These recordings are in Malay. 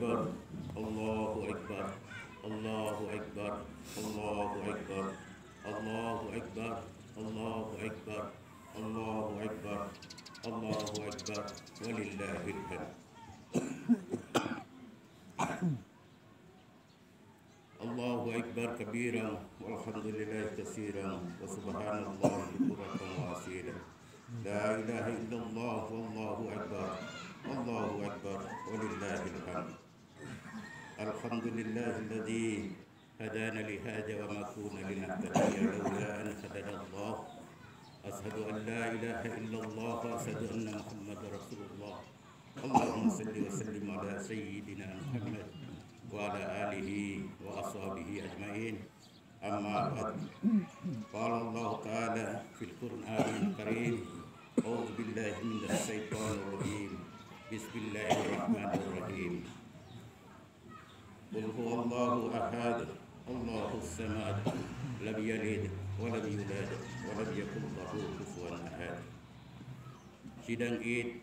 أكبر الله أكبر الله أكبر الله أكبر الله أكبر الله أكبر الله أكبر الله أكبر ولله الحمد. الله أكبر كبيرا والحمد لله كثيرا وسبحان الله بكرة وأصيلا لا إله إلا الله والله أكبر الله أكبر ولله الحمد. الحمد لله الذي هدانا لهذا وما كنا لنهتدي لولا أن هدانا الله. أشهد أن لا إله إلا الله وأشهد أن محمدا رسول الله. اللهم صل وسلم على سيدنا محمد وعلى آله وأصحابه أجمعين. أما بعد، قال الله تعالى في القرآن الكريم: أعوذ بالله من الشيطان الرجيم، بسم الله الرحمن الرحيم. قل هو الله أحد الله الصمد لم يلد ولم يولد ولم يكن له كفوا أحد. Sidang Id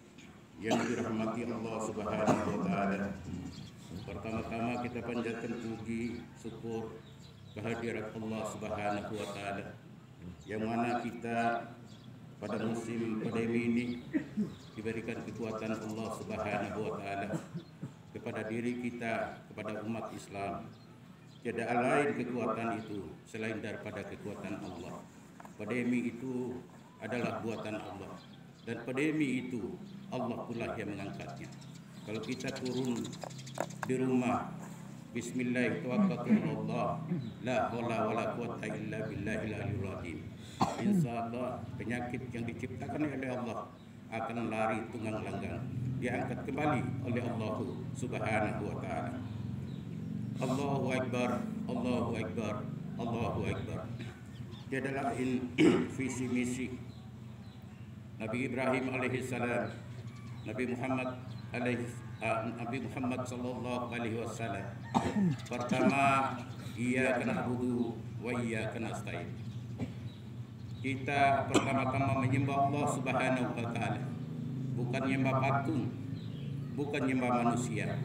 yang dirahmati Allah Subhanahu wa taala. Pertama-tama kita panjatkan puji syukur kehadirat Allah Subhanahu wa taala yang mana kita pada musim pandemi ini diberikan kekuatan Allah Subhanahu wa taala kepada diri kita, kepada umat Islam. Tidak lain kekuatan itu selain daripada kekuatan Allah. Pandemi itu adalah buatan Allah, dan pandemi itu Allah pula yang mengangkatnya. Kalau kita turun di rumah, Bismillahirrahmanirrahim, la haula wala quwata illa billahil aliyyil azim. Insyaallah penyakit yang diciptakan oleh Allah akan lari tunggang langgang, diangkat kembali oleh Allah Subhanahu wa taala. Allahu Akbar, Allahu Akbar, Allahu Akbar. Tiada lain visi misi Nabi Ibrahim alaihissalam, Nabi Muhammad sallallahu alaihi wasallam. Pertama, iyyaka na'budu wa iyyaka nasta'in. Kita pertama-tama menyembah Allah Subhanahu wa taala, bukan menyembah patung, bukan menyembah manusia.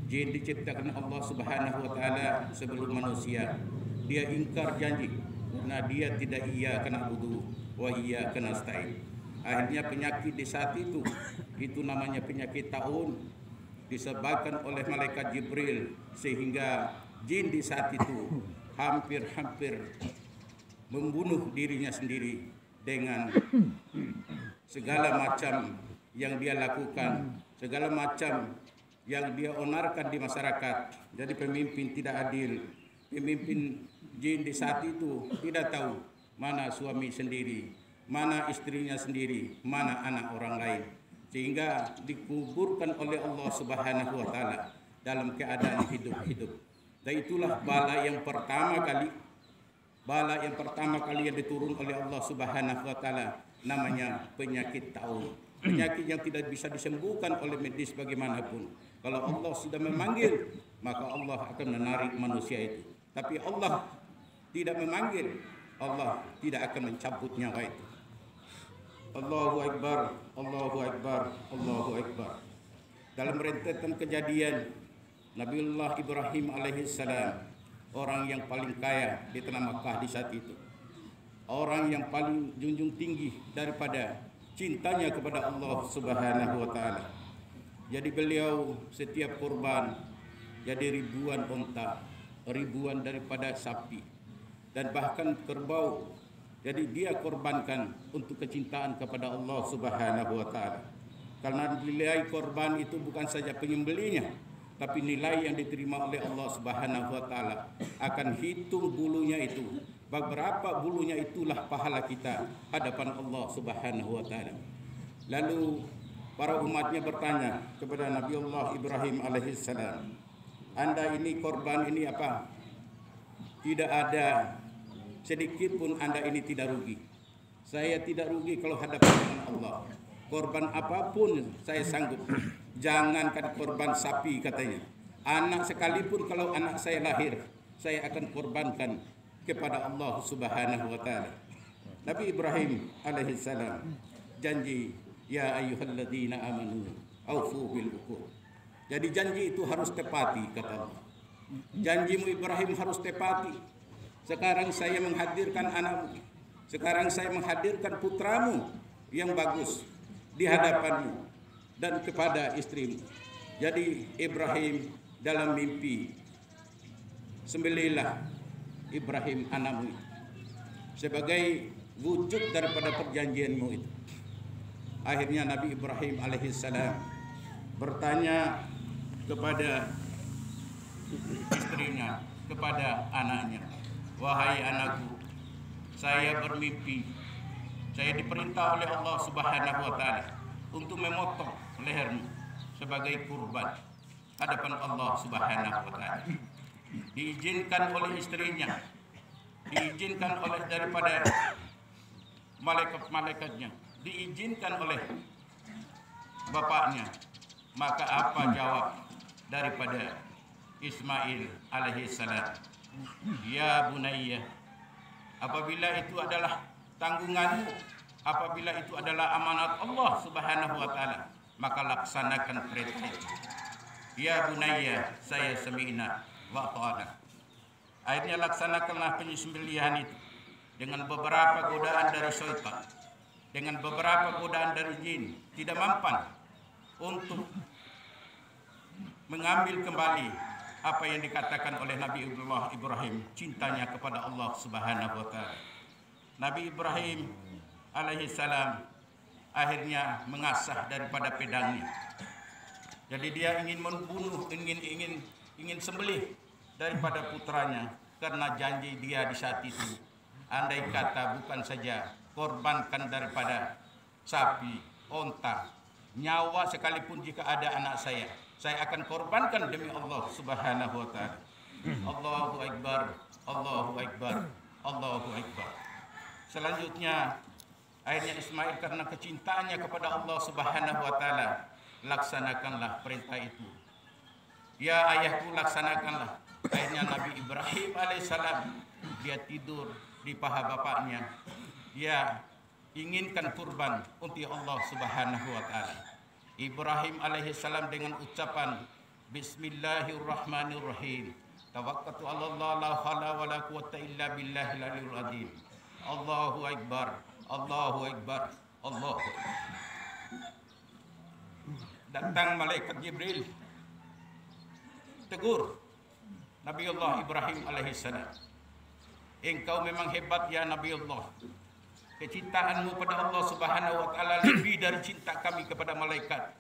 Jin diciptakan Allah Subhanahu wa taala sebelum manusia. Dia ingkar janji karena dia tidak iyyaka na'budu wa iyyaka nasta'in. Akhirnya penyakit di saat itu namanya penyakit taun, disebabkan oleh malaikat Jibril, sehingga jin di saat itu hampir membunuh dirinya sendiri dengan segala macam yang dia lakukan, segala macam yang dia onarkan di masyarakat. Jadi pemimpin tidak adil, pemimpin jin di saat itu tidak tahu mana suami sendiri, mana istrinya sendiri, mana anak orang lain, sehingga dikuburkan oleh Allah Subhanahu wa taala dalam keadaan hidup-hidup. Dan itulah bala yang pertama kali yang diturun oleh Allah Subhanahu wa taala, namanya penyakit taun. Penyakit yang tidak bisa disembuhkan oleh medis bagaimanapun. Kalau Allah sudah memanggil, maka Allah akan menarik manusia itu. Tapi Allah tidak memanggil, Allah tidak akan mencabut nyawa itu. Allahu Akbar, Allahu Akbar, Allahu Akbar. Dalam rentetan kejadian, Nabiullah Ibrahim alaihissalam, orang yang paling kaya di tanah Makkah di saat itu, orang yang paling junjung tinggi daripada cintanya kepada Allah Subhanahu wa taala. Jadi beliau setiap kurban jadi ribuan unta, ribuan daripada sapi, dan bahkan kerbau. Jadi dia korbankan untuk kecintaan kepada Allah Subhanahu wa taala. Karena nilai korban itu bukan saja penyembelihnya, tapi nilai yang diterima oleh Allah Subhanahu wa taala akan hitung bulunya itu. Beberapa bulunya itulah pahala kita hadapan Allah Subhanahu wa taala. Lalu para umatnya bertanya kepada Nabiullah Ibrahim alaihissalam, "Anda ini korban ini apa?" Tidak ada sedikit pun Anda ini tidak rugi. Saya tidak rugi kalau hadapan dengan Allah. Korban apapun saya sanggup. Jangankan korban sapi katanya. Anak sekalipun kalau anak saya lahir, saya akan korbankan kepada Allah Subhanahu wa taala. Nabi Ibrahim alaihissalam janji, ya ayyuhalladzina amanu aufu bil uqud. Jadi janji itu harus tepati, kata Allah. Janjimu Ibrahim harus tepati. Sekarang saya menghadirkan anakmu. Sekarang saya menghadirkan putramu yang bagus di hadapanmu dan kepada istrimu. Jadi Ibrahim dalam mimpi, sembelihlah Ibrahim anakmu itu sebagai wujud daripada perjanjianmu itu. Akhirnya Nabi Ibrahim alaihissalam bertanya kepada istrinya, kepada anaknya, wahai anakku, saya bermimpi, saya diperintah oleh Allah Subhanahu wa taala untuk memotong lehermu sebagai kurban hadapan Allah Subhanahu wa taala. Diizinkan oleh istrinya, diizinkan oleh daripada malaikat-malaikatnya, diizinkan oleh bapaknya. Maka apa jawab daripada Ismail alaihissalam? Ya bunayya, apabila itu adalah tanggunganmu, apabila itu adalah amanat Allah Subhanahu wa taala, maka laksanakan perintah itu. Ya bunayya, saya sami'na wa ta'ana. Akhirnya laksanakanlah penyembelihan itu dengan beberapa godaan dari syaitan, dengan beberapa godaan dari jin, tidak mampan untuk mengambil kembali apa yang dikatakan oleh Nabi Ibrahim, cintanya kepada Allah Subhanahu wa taala. Nabi Ibrahim alaihissalam akhirnya mengasah daripada pedangnya. Jadi dia ingin membunuh, ingin sembelih daripada putranya, karena janji dia di saat itu, andai kata bukan saja korbankan daripada sapi, onta, nyawa sekalipun jika ada anak saya akan korbankan demi Allah Subhanahu wa taala. Allahu akbar, Allahu akbar, Allahu akbar. Selanjutnya akhirnya Ismail karena kecintaannya kepada Allah Subhanahu wa taala, laksanakanlah perintah itu. Ya ayahku, laksanakanlah. Akhirnya Nabi Ibrahim alaihissalam, dia tidur di paha bapaknya. Dia inginkan kurban untuk Allah Subhanahu wa taala. Ibrahim alaihissalam dengan ucapan Bismillahirrahmanirrahim, tawakkaltu 'ala Allah la haula wala quwwata illa billahil aliyil azim. Allahu akbar, Allahu akbar, Allahu akbar. Datang malaikat Jibril, tegur Nabi Allah Ibrahim alaihissalam, engkau memang hebat ya Nabi Allah. Kecintaanmu pada Allah Subhanahu wa taala lebih dari cinta kami kepada malaikat,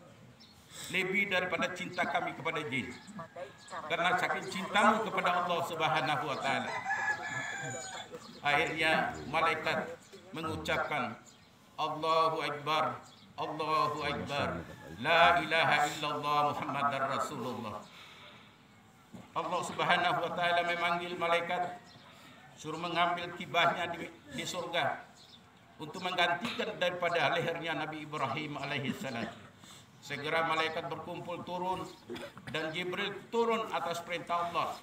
lebih daripada cinta kami kepada jin. Karena saking cintamu kepada Allah Subhanahu wa taala, akhirnya malaikat mengucapkan Allahu akbar, Allahu akbar, la ilaha illallah Muhammadar Rasulullah. Allah Subhanahu wa taala memanggil malaikat, suruh mengambil kibahnya di surga untuk menggantikan daripada lehernya Nabi Ibrahim alaihissalam. Segera malaikat berkumpul turun, dan Jibril turun atas perintah Allah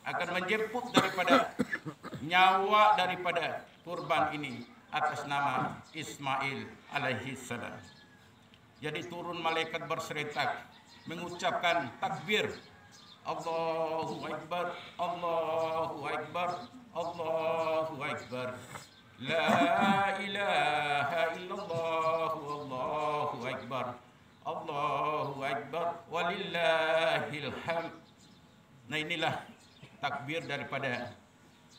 akan menjemput daripada nyawa daripada kurban ini atas nama Ismail alaihissalam. Jadi turun malaikat berserentak mengucapkan takbir, Allahu akbar, Allahu akbar, Allahu akbar. La ilaha illallah, Allahu akbar, Allahu akbar, walillahil hamd. Nah, inilah takbir daripada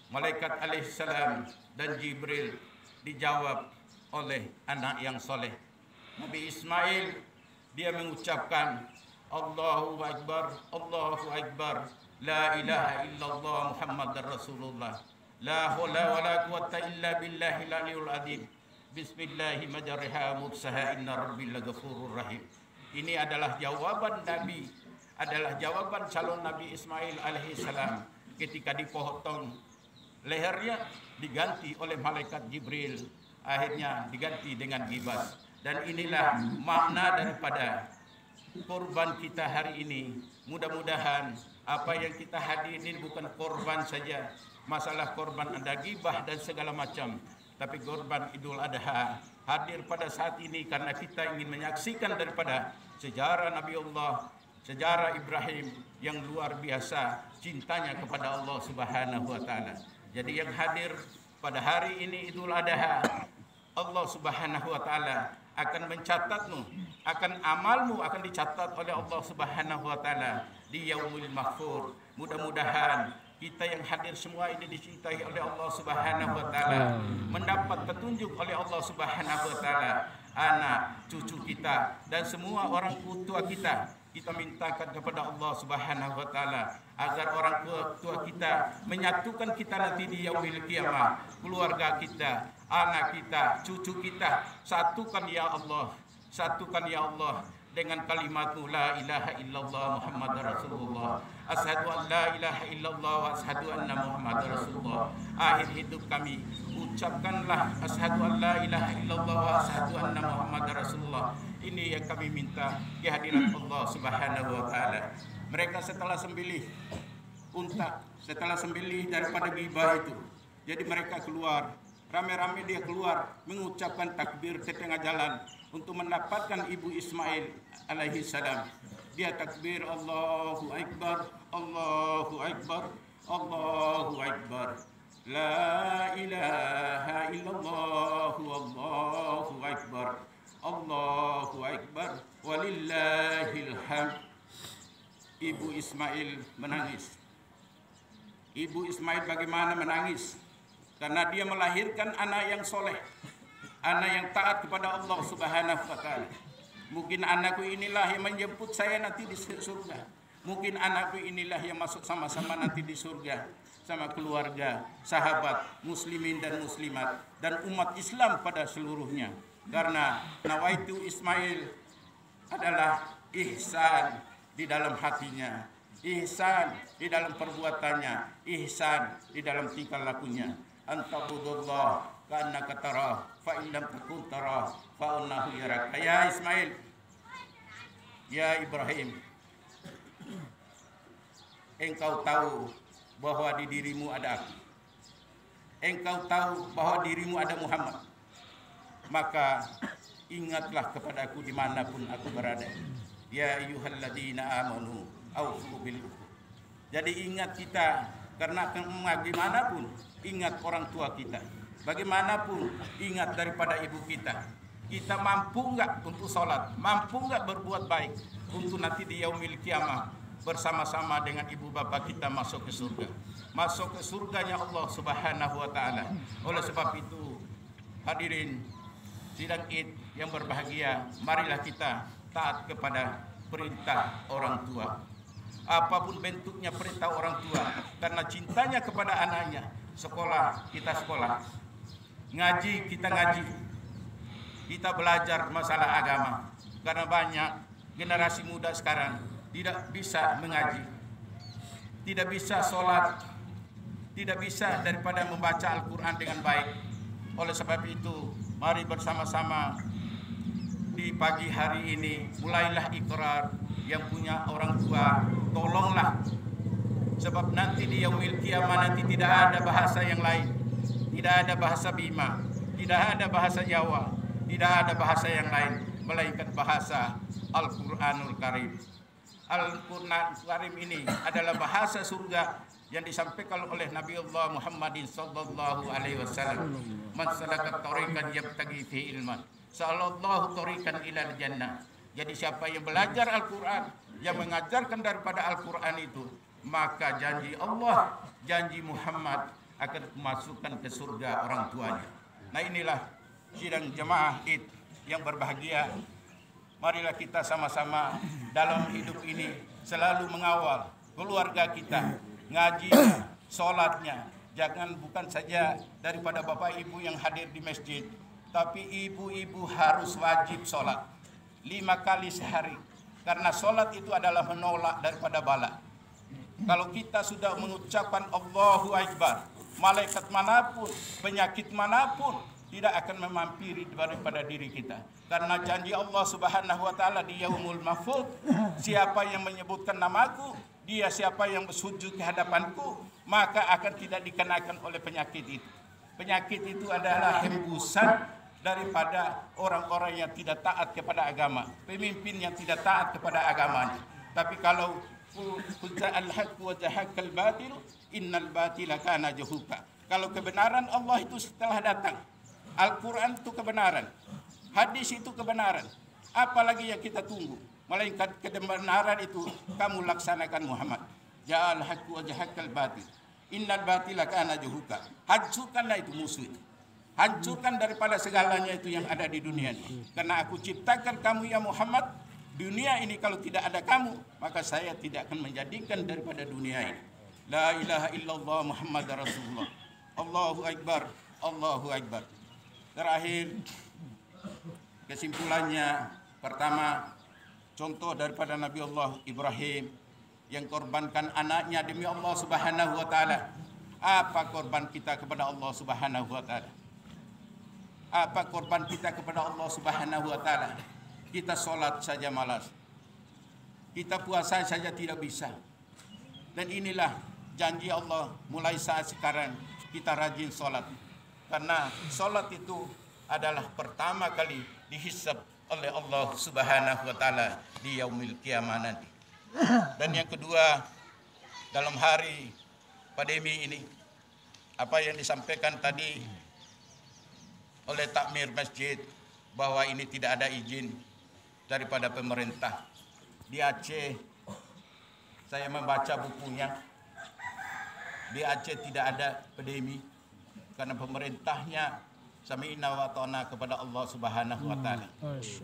malaikat alaihissalam dan Jibril, dijawab oleh anak yang soleh Nabi Ismail. Dia mengucapkan Allahu akbar, Allahu akbar, la ilaha illallah Muhammadar Rasulullah, la haula wala quwwata illa billahil aliyil azim. Bismillahi majriha mursaha, inna rabbil ghafurur rahim. Ini adalah jawaban Nabi, adalah jawaban calon Nabi Ismail alaihissalam ketika dipotong lehernya, diganti oleh malaikat Jibril, akhirnya diganti dengan gibas. Dan inilah makna daripada korban kita hari ini. Mudah-mudahan apa yang kita hadiri bukan korban saja, masalah korban ada gibah dan segala macam, tapi korban Idul Adha hadir pada saat ini karena kita ingin menyaksikan daripada sejarah Nabi Allah, sejarah Ibrahim yang luar biasa cintanya kepada Allah Subhanahu wa taala. Jadi yang hadir pada hari ini Idul Adha, Allah Subhanahu wa taala akan mencatatmu, akan amalmu akan dicatat oleh Allah Subhanahu wa taala di Yaumul Mahfur. Mudah-mudahan kita yang hadir semua ini dicintai oleh Allah Subhanahu wa taala, mendapat petunjuk oleh Allah Subhanahu wa taala. Anak, cucu kita dan semua orang tua kita mintakan kepada Allah Subhanahu wa taala agar orang tua kita menyatukan kita nanti di yaumil qiyamah, keluarga kita, anak kita, cucu kita, satukan ya Allah, satukan ya Allah dengan kalimat la ilaha illallah Muhammadar Rasulullah, asyhadu an la ilaha illallah wa asyhadu anna Muhammadar Rasulullah. Akhir hidup kami ucapkanlah asyhadu an la ilaha illallah wa asyhadu anna Muhammadar Rasulullah. Ini yang kami minta kehadiran Allah Subhanahu wa taala. Mereka setelah sembelih unta, setelah sembelih daripada ghibah itu, jadi mereka keluar rame-rame, dia keluar mengucapkan takbir di tengah jalan untuk mendapatkan ibu Ismail alaihi salam. Dia takbir Allahu Akbar, Allahu Akbar, Allahu Akbar. La ilaha illallah, Allahu Akbar, Allahu Akbar, walillahil hamd. Ibu Ismail menangis. Ibu Ismail bagaimana menangis? Karena dia melahirkan anak yang soleh, anak yang taat kepada Allah Subhanahu wa taala. Mungkin anakku inilah yang menjemput saya nanti di surga. Mungkin anakku inilah yang masuk sama-sama nanti di surga sama keluarga, sahabat, muslimin dan muslimat dan umat Islam pada seluruhnya. Karena nawaitu Ismail adalah ihsan di dalam hatinya, ihsan di dalam perbuatannya, ihsan di dalam tingkah lakunya. Antabudullah ka'annaka tarah fa in lam takun tarah fa innahu yarak. Ya Ismail, ya Ibrahim, engkau tahu bahwa di dirimu ada aku, engkau tahu bahwa dirimu ada Muhammad, maka ingatlah kepadaku dimanapun aku berada. Ya ayyuhalladzina amanu aufu bil uquq. Jadi ingat kita, karena bagaimanapun ingat orang tua kita, bagaimanapun ingat daripada ibu kita. Kita mampu enggak untuk sholat, mampu enggak berbuat baik untuk nanti di yaumil qiyamah bersama-sama dengan ibu bapa kita masuk ke surga, masuk ke surganya Allah Subhanahu wa taala. Oleh sebab itu, hadirin sidang Id yang berbahagia, marilah kita taat kepada perintah orang tua. Apapun bentuknya perintah orang tua, karena cintanya kepada anaknya. Sekolah, kita sekolah. Ngaji, kita ngaji. Kita belajar masalah agama. Karena banyak generasi muda sekarang tidak bisa mengaji, tidak bisa sholat, tidak bisa daripada membaca Al-Quran dengan baik. Oleh sebab itu, mari bersama-sama di pagi hari ini mulailah ikrar. Yang punya orang tua, tolonglah, sebab nanti di yaumil qiyamah nanti tidak ada bahasa yang lain, tidak ada bahasa Bima, tidak ada bahasa Jawa, tidak ada bahasa yang lain melainkan bahasa Al-Quranul Karim. Al-Quran Karim ini adalah bahasa surga yang disampaikan oleh Nabi Allah Muhammadin sallallahu alaihi wasallam. Man salaka tariqan yabtaghi fi ilman, sallallahu tariqan ilal jannah. Jadi siapa yang belajar Al-Quran, yang mengajarkan daripada Al-Quran itu, maka janji Allah, janji Muhammad akan memasukkan ke surga orang tuanya. Nah inilah sidang jemaah Id yang berbahagia. Marilah kita sama-sama dalam hidup ini selalu mengawal keluarga kita, ngajinya, sholatnya. Jangan bukan saja daripada bapak ibu yang hadir di masjid, tapi ibu-ibu harus wajib sholat 5 kali sehari, karena sholat itu adalah menolak daripada bala. Kalau kita sudah mengucapkan Allahu Akbar, malaikat manapun, penyakit manapun tidak akan memampiri daripada diri kita. Karena janji Allah Subhanahu wa taala di Yaumul Mahfud, siapa yang menyebutkan namaku, dia siapa yang bersujud ke hadapanku, maka akan tidak dikenakan oleh penyakit itu. Penyakit itu adalah hembusan daripada orang-orang yang tidak taat kepada agama, pemimpin yang tidak taat kepada agamanya. Tapi kalau qulta al-haq wa zahaqqal batil innal batila kana zahuqa. Kalau kebenaran Allah itu setelah datang, Al-Quran itu kebenaran, hadis itu kebenaran, apalagi yang kita tunggu? Melainkan kebenaran itu kamu laksanakan Muhammad. Ja'al haqqu wa zahaqqal batil innal batila kana zahuqa. Hancurkanlah itu musuh itu. Hancurkan daripada segalanya itu yang ada di dunia ini. Karena aku ciptakan kamu ya Muhammad. Dunia ini kalau tidak ada kamu, maka saya tidak akan menjadikan daripada dunia ini. La ilaha illallah Muhammad Rasulullah. Allahu Akbar, Allahu Akbar. Terakhir, kesimpulannya, pertama, contoh daripada Nabi Allah Ibrahim yang korbankan anaknya demi Allah Subhanahu wa taala. Apa korban kita kepada Allah Subhanahu wa taala? Apa korban kita kepada Allah Subhanahu wa taala? Kita solat saja malas. Kita puasa saja tidak bisa. Dan inilah janji Allah, mulai saat sekarang kita rajin solat. Karena solat itu adalah pertama kali dihisab oleh Allah Subhanahu wa taala di yaumil qiyamah nanti. Dan yang kedua, dalam hari pandemi ini, apa yang disampaikan tadi oleh takmir masjid bahwa ini tidak ada izin daripada pemerintah. Di Aceh, saya membaca bukunya, di Aceh tidak ada pandemi karena pemerintahnya sami'na wa ta'na kepada Allah Subhanahu wa taala.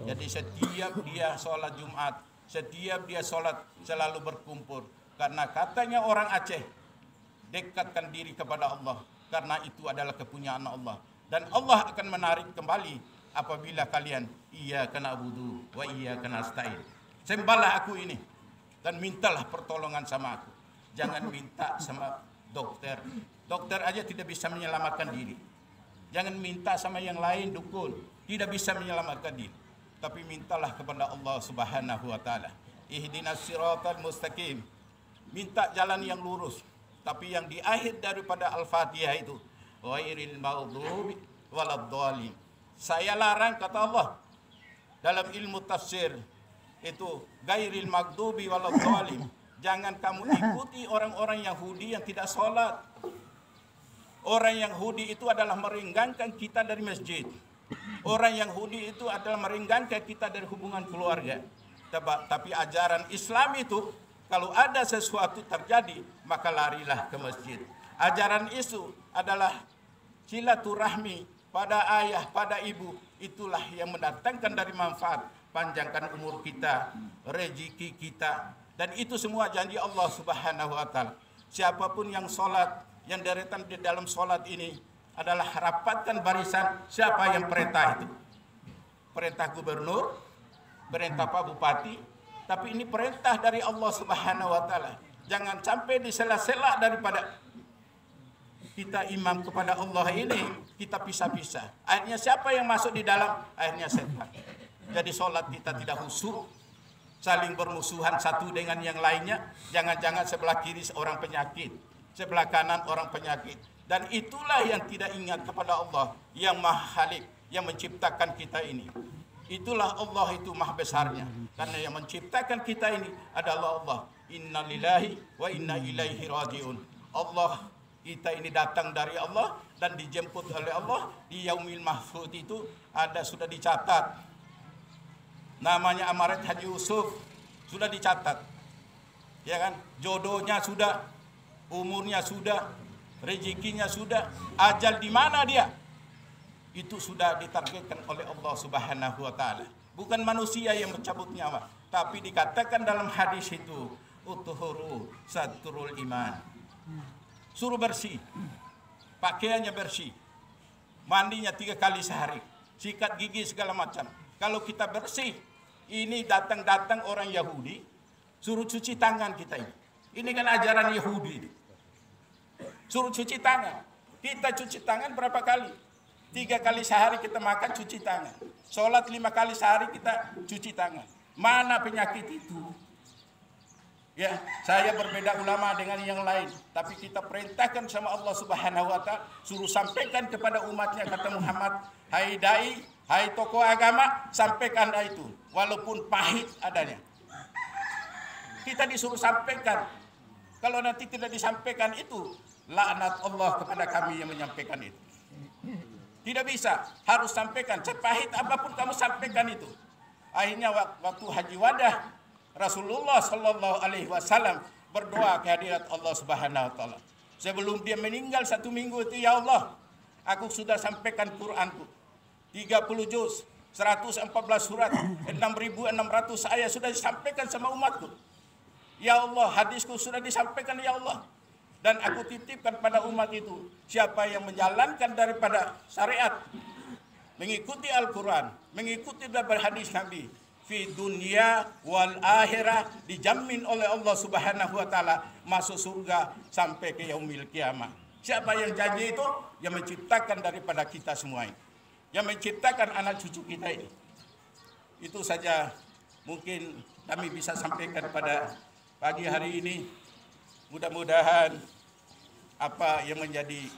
Jadi setiap dia sholat Jumat, setiap dia sholat selalu berkumpul, karena katanya orang Aceh, dekatkan diri kepada Allah karena itu adalah kepunyaan Allah. Dan Allah akan menarik kembali apabila kalian iyyaka na'budu wa iyyaka nasta'in. Sembahlah aku ini dan mintalah pertolongan sama aku. Jangan minta sama dokter. Dokter aja tidak bisa menyelamatkan diri. Jangan minta sama yang lain, dukun, tidak bisa menyelamatkan diri. Tapi mintalah kepada Allah Subhanahu wa taala. Ihdinas siratal mustaqim. Minta jalan yang lurus. Tapi yang di akhir daripada Al-Fatihah itu ghairil maghdubi waladdallin. Saya larang, kata Allah dalam ilmu tafsir itu, ghairil maghdubi waladdallin. Jangan kamu ikuti orang-orang Yahudi yang tidak sholat. Orang Yahudi itu adalah meringankan kita dari masjid. Orang Yahudi itu adalah meringankan kita dari hubungan keluarga. Tapi ajaran Islam itu, kalau ada sesuatu terjadi, maka larilah ke masjid. Ajaran itu adalah silaturahmi pada ayah, pada ibu. Itulah yang mendatangkan dari manfaat. Panjangkan umur kita, rezeki kita. Dan itu semua janji Allah Subhanahu wa taala. Siapapun yang sholat, yang deretan di dalam sholat ini adalah rapatkan barisan siapa yang perintah itu. Perintah gubernur, perintah Pak Bupati, tapi ini perintah dari Allah Subhanahu wa taala. Jangan sampai di sela-sela daripada kita imam kepada Allah ini, kita pisah-pisah. Akhirnya siapa yang masuk di dalam? Akhirnya setan. Jadi sholat kita tidak khusyuk, saling bermusuhan satu dengan yang lainnya. Jangan-jangan sebelah kiri orang penyakit, sebelah kanan orang penyakit. Dan itulah yang tidak ingat kepada Allah yang Maha Khalik, yang menciptakan kita ini. Itulah Allah itu maha besarnya. Karena yang menciptakan kita ini adalah Allah. Inna lillahi wa inna ilaihi raji'un. Allah, kita ini datang dari Allah dan dijemput oleh Allah. Di yaumil mahfud itu ada, sudah dicatat. Namanya Amarat Haji Yusuf sudah dicatat. Ya kan? Jodohnya sudah, umurnya sudah, rezekinya sudah, ajal di mana dia? Itu sudah ditargetkan oleh Allah Subhanahu wa taala. Bukan manusia yang mencabut nyawa, tapi dikatakan dalam hadis itu, utuhuru satrul iman. Suruh bersih, pakaiannya bersih, mandinya 3 kali sehari, sikat gigi segala macam. Kalau kita bersih, ini datang orang Yahudi, suruh cuci tangan kita ini. Ini kan ajaran Yahudi. Suruh cuci tangan. Kita cuci tangan berapa kali? 3 kali sehari kita makan, cuci tangan. Sholat 5 kali sehari kita cuci tangan. Mana penyakit itu? Ya, saya berbeda ulama dengan yang lain, tapi kita perintahkan sama Allah Subhanahu wa taala, suruh sampaikan kepada umatnya, kata Muhammad, hai dai, hai tokoh agama, sampaikan itu walaupun pahit adanya. Kita disuruh sampaikan. Kalau nanti tidak disampaikan itu, laknat Allah kepada kami yang menyampaikan itu. Tidak bisa, harus sampaikan. Sepahit apapun kamu sampaikan itu. Akhirnya waktu haji wadah, Rasulullah Shallallahu Alaihi Wasallam berdoa kehadirat Allah Subhanahu Wa Taala. Sebelum dia meninggal 1 minggu itu, ya Allah, aku sudah sampaikan Quranku 30 juz, 114 surat, 6.600 ayat sudah disampaikan sama umatku. Ya Allah, hadisku sudah disampaikan, ya Allah. Dan aku titipkan pada umat itu, siapa yang menjalankan daripada syariat, mengikuti Al-Quran, mengikuti daripada hadis Nabi, fi dunia wal akhirah, dijamin oleh Allah Subhanahu Wa Taala masuk surga sampai ke yaumil kiamah. Siapa yang janji itu? Yang menciptakan daripada kita semua ini, yang menciptakan anak cucu kita ini. Itu saja mungkin kami bisa sampaikan pada pagi hari ini. Mudah-mudahan apa yang menjadi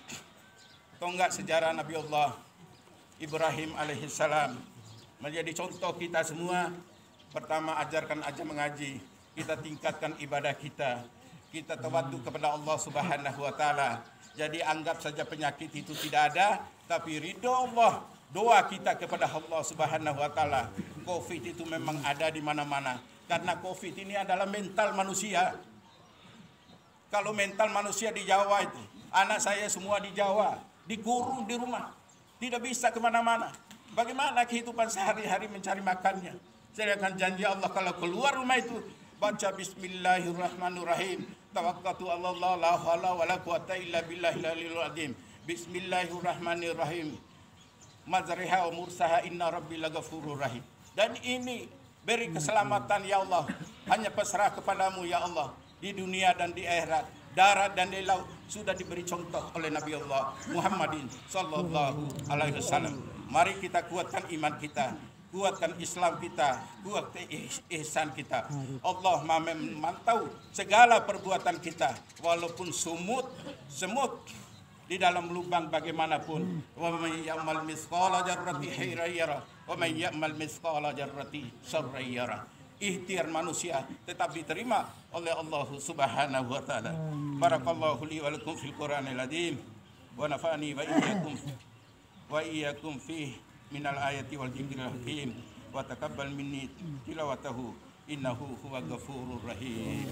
tonggak sejarah Nabi Allah Ibrahim alaihissalam menjadi contoh kita semua. Pertama, ajarkan aja mengaji, kita tingkatkan ibadah kita, kita tawadhu kepada Allah Subhanahu Wa Taala. Jadi anggap saja penyakit itu tidak ada, tapi ridho Allah, doa kita kepada Allah Subhanahu Wa Taala. Covid itu memang ada di mana-mana, karena Covid ini adalah mental manusia. Kalau mental manusia di Jawa itu, anak saya semua di Jawa, dikurung di rumah, tidak bisa kemana-mana. Bagaimana kehidupan sehari-hari mencari makannya? Sedangkan janji Allah kalau keluar rumah itu, baca Bismillahirrahmanirrahim. Tawakkaltu 'ala Allah, la haula wala quwata illa billahil aliyil azim. Bismillahirrahmanirrahim. Mazriha wa mursaha inna rabbi laghafurur rahim. Dan ini beri keselamatan ya Allah, hanya pasrah kepadamu ya Allah. Di dunia dan di akhirat, darat dan di laut sudah diberi contoh oleh Nabi Allah Muhammadin sallallahu alaihi wasallam. Mari kita kuatkan iman kita, kuatkan Islam kita, kuatkan ihsan kita. Allah memantau segala perbuatan kita, walaupun semut di dalam lubang bagaimanapun. Wa may ya'mal mithqala dzarratin khairan yarah wa may ya'mal mithqala dzarratin syarran yarah. Ikhtiar manusia tetap diterima oleh Allah Subhanahu Wa Taala. Barakallahu li wa lakum fil Qur'anil azim wa nafa'ani wa iyyakum fi minal ayati wal dzikril hakim wa taqabbal minni tilawatahu innahu huwal ghafurur rahim.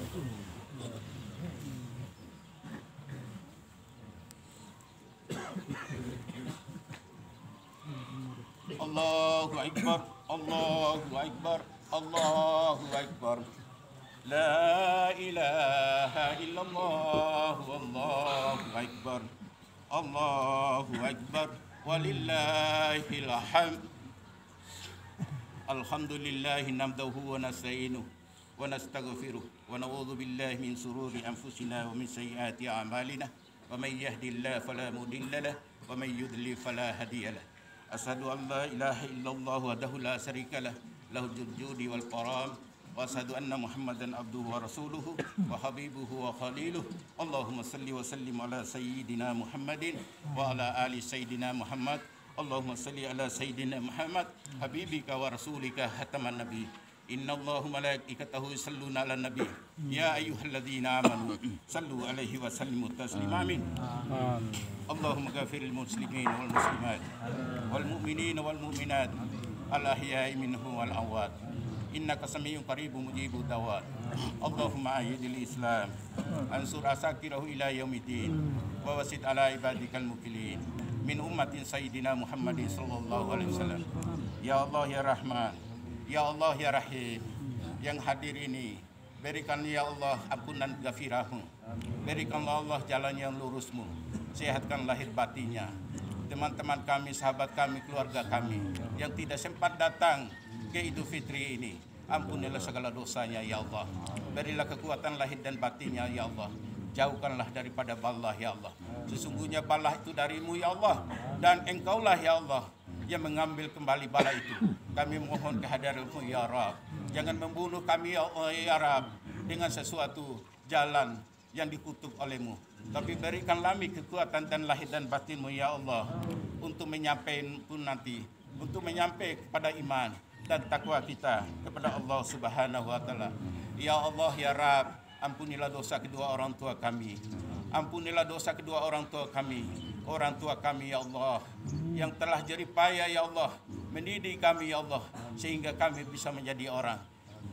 Allahu akbar, Allahu akbar, Allahu akbar. La ilaha illallah, wallahu akbar, Allahu akbar, walillahil hamd. Alhamdulillahi namdahu wa nasta'inuhu wa nastaghfiruh wa na'udzu billahi min sururi anfusina wa min sayyiati a'malina. Wa may yahdihillahu fala mudilla lahu wa may yudlil fala hadiya lahu. Asyhadu an la ilaha illallah wahdahu la syarika lahu lahul judi wal karam. Wa asyhadu anna Muhammadan abduhu wa rasuluhu wa habibuhu wa khaliluh. Allahumma salli wa sallim ala sayyidina Muhammadin wa ala ali sayyidina Muhammad. Allahumma salli ala sayyidina Muhammad habibika wa rasulika hataman nabi. Inna Allahu malaikatahu yusalluna ala nabi. Ya ayyuhalladzina amanu sallu alaihi wa sallimu taslima. Amin. Allahumma ghafiril muslimin wal muslimat wal mu'minin wal mu'minat al ahya'i minhum wal amwat. Innaka samiyyun qaribun mujibud da'wat. Allahumma ayyidil Islam ansur asakirahu ila yaumiddin wa wasid ala ibadikal mukillin min ummatin sayyidina Muhammadin sallallahu alaihi wasallam. Ya Allah ya Rahman, ya Allah ya Rahim, yang hadir ini berikan ya Allah ampunan ghafirahmu, berikanlah Allah jalan yang lurusmu, sehatkan lahir batinnya teman-teman kami, sahabat kami, keluarga kami yang tidak sempat datang ke Idul Fitri ini. Ampunilah segala dosanya ya Allah, berilah kekuatan lahir dan batinnya ya Allah, jauhkanlah daripada balah ya Allah. Sesungguhnya balah itu darimu ya Allah, dan engkaulah ya Allah yang mengambil kembali bala itu. Kami mohon kehadiranmu ya Rabb, jangan membunuh kami ya Allah ya Rabb dengan sesuatu jalan yang dikutuk olehmu, tapi berikan kami kekuatan dan lahir dan batinmu ya Allah, untuk menyampaikan pun nanti, untuk menyampaikan kepada iman dan takwa kita kepada Allah Subhanahu wa taala. Ya Allah, ya Rabb, ampunilah dosa kedua orang tua kami. Ampunilah dosa kedua orang tua kami. Orang tua kami, ya Allah, yang telah jerih payah, ya Allah, mendidik kami, ya Allah, sehingga kami bisa menjadi orang.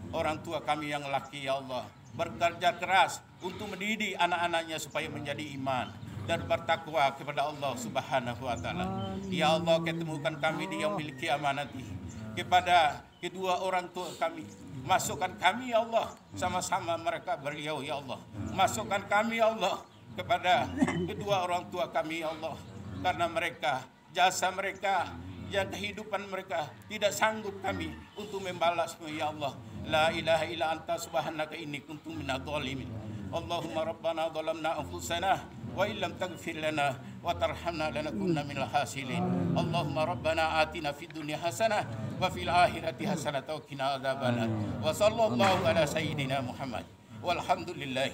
Orang tua kami yang laki, ya Allah, bekerja keras untuk mendidik anak-anaknya supaya menjadi iman dan bertakwa kepada Allah Subhanahu wa taala. Ya Allah, ketemukan kami di yaumil qiyamah nanti kepada kedua orang tua kami. Masukkan kami, ya Allah, sama-sama mereka beliau, ya Allah. Masukkan kami, ya Allah, kepada kedua orang tua kami, ya Allah, karena mereka, jasa mereka, yang kehidupan mereka tidak sanggup kami untuk membalasnya, ya Allah. La ilaha illa anta subhanaka inni kuntu minadh dhalimin. Allahumma rabbana zalamna anfusana wa illam taghfir lana wa tarhamna lanakunanna minal khasirin. Allahumma rabbana atina fid dunya hasanah wa fil akhirati hasanah wa qina adzabannar. Wa sallallahu ala sayyidina Muhammad walhamdulillah.